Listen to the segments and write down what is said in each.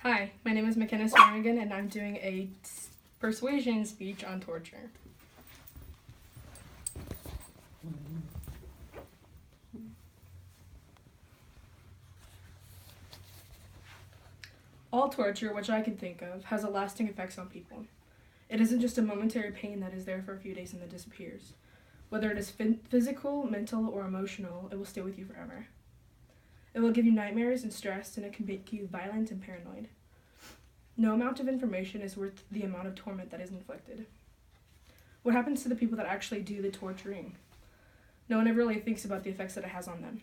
Hi, my name is McKenna Swearingen, and I'm doing a persuasion speech on torture. All torture, which I can think of, has a lasting effects on people. It isn't just a momentary pain that is there for a few days and then disappears. Whether it is physical, mental, or emotional, it will stay with you forever. It will give you nightmares and stress, and it can make you violent and paranoid. No amount of information is worth the amount of torment that is inflicted. What happens to the people that actually do the torturing? No one ever really thinks about the effects that it has on them.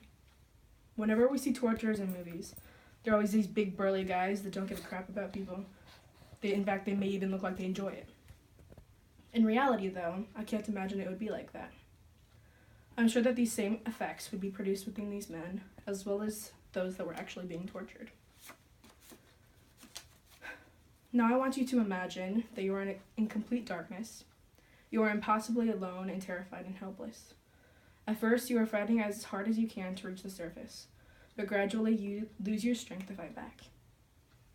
Whenever we see torturers in movies, they're always these big burly guys that don't give a crap about people. In fact, they may even look like they enjoy it. In reality, though, I can't imagine it would be like that. I'm sure that these same effects would be produced within these men, as well as those that were actually being tortured. Now I want you to imagine that you are in complete darkness. You are impossibly alone and terrified and helpless. At first, you are fighting as hard as you can to reach the surface, but gradually you lose your strength to fight back.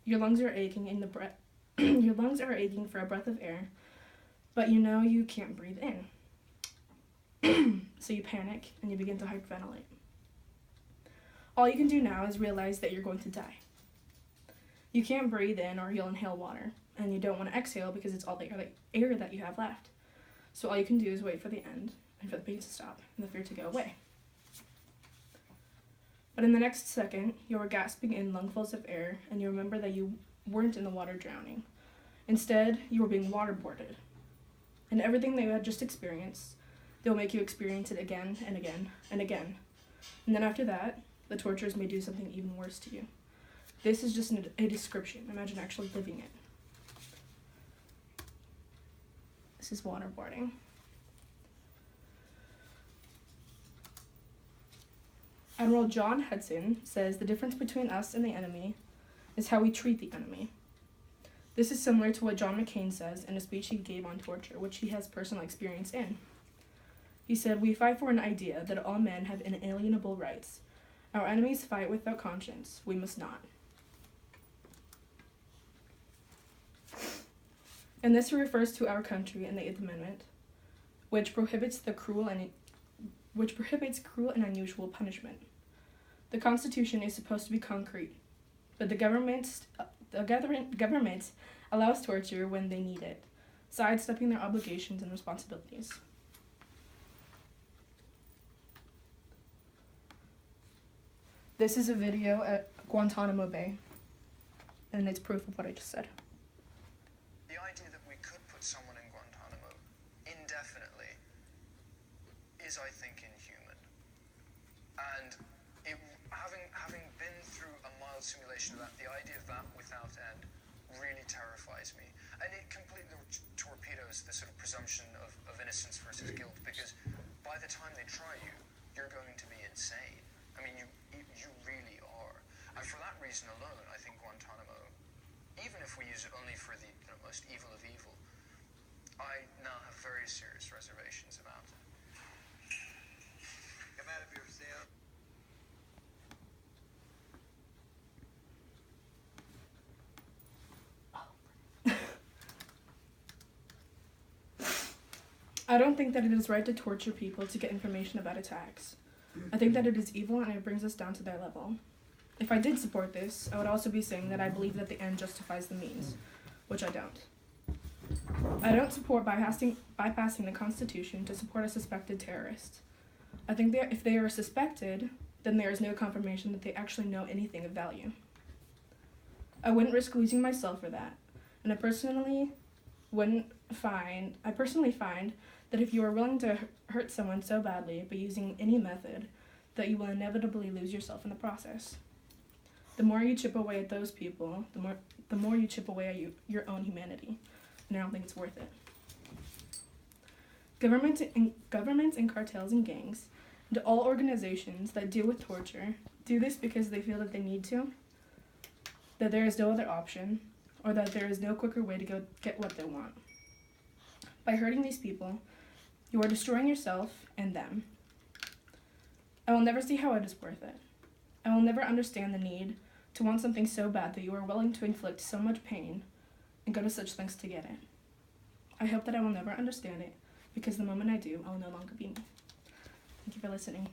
Your lungs are aching your lungs are aching for a breath of air, but you know you can't breathe in. So you panic and you begin to hyperventilate. All you can do now is realize that you're going to die. You can't breathe in or you'll inhale water, and you don't want to exhale because it's all the air that you have left. So all you can do is wait for the end and for the pain to stop and the fear to go away. But in the next second, you are gasping in lungfuls of air, and you remember that you weren't in the water drowning. Instead, you were being waterboarded. And everything that you had just experienced, they'll make you experience it again and again and again. And then after that, the torturers may do something even worse to you. This is just a description. Imagine actually living it. This is waterboarding. Admiral John Hudson says the difference between us and the enemy is how we treat the enemy. This is similar to what John McCain says in a speech he gave on torture, which he has personal experience in. He said, "We fight for an idea that all men have inalienable rights. Our enemies fight without conscience. We must not." And this refers to our country and the Eighth Amendment, which prohibits cruel and unusual punishment. The Constitution is supposed to be concrete, but the government allows torture when they need it, sidestepping their obligations and responsibilities. This is a video at Guantanamo Bay, and it's proof of what I just said. The idea that we could put someone in Guantanamo indefinitely is, I think, inhuman. And having been through a mild simulation of that, the idea of that without end really terrifies me. And it completely torpedoes the sort of presumption of innocence versus guilt, because by the time they try you, you're going to be insane. I mean, you really are. And for that reason alone, I think Guantanamo, even if we use it only for the most evil of evil, I now have very serious reservations about it. Come out of your cell. I don't think that it is right to torture people to get information about attacks. I think that it is evil and it brings us down to their level. If I did support this, I would also be saying that I believe that the end justifies the means, which I don't. I don't support bypassing the Constitution to support a suspected terrorist. I think that if they are suspected, then there is no confirmation that they actually know anything of value. I wouldn't risk losing myself for that, and I personally find that if you are willing to hurt someone so badly by using any method, that you will inevitably lose yourself in the process. The more you chip away at those people, the more you chip away at your own humanity, and I don't think it's worth it. Governments and cartels and gangs, and all organizations that deal with torture, do this because they feel that they need to, that there is no other option, or that there is no quicker way to go get what they want. By hurting these people, you are destroying yourself and them. I will never see how it is worth it. I will never understand the need To want something so bad that you are willing to inflict so much pain and go to such lengths to get it. I hope that I will never understand it, because the moment I do, I will no longer be me. Thank you for listening.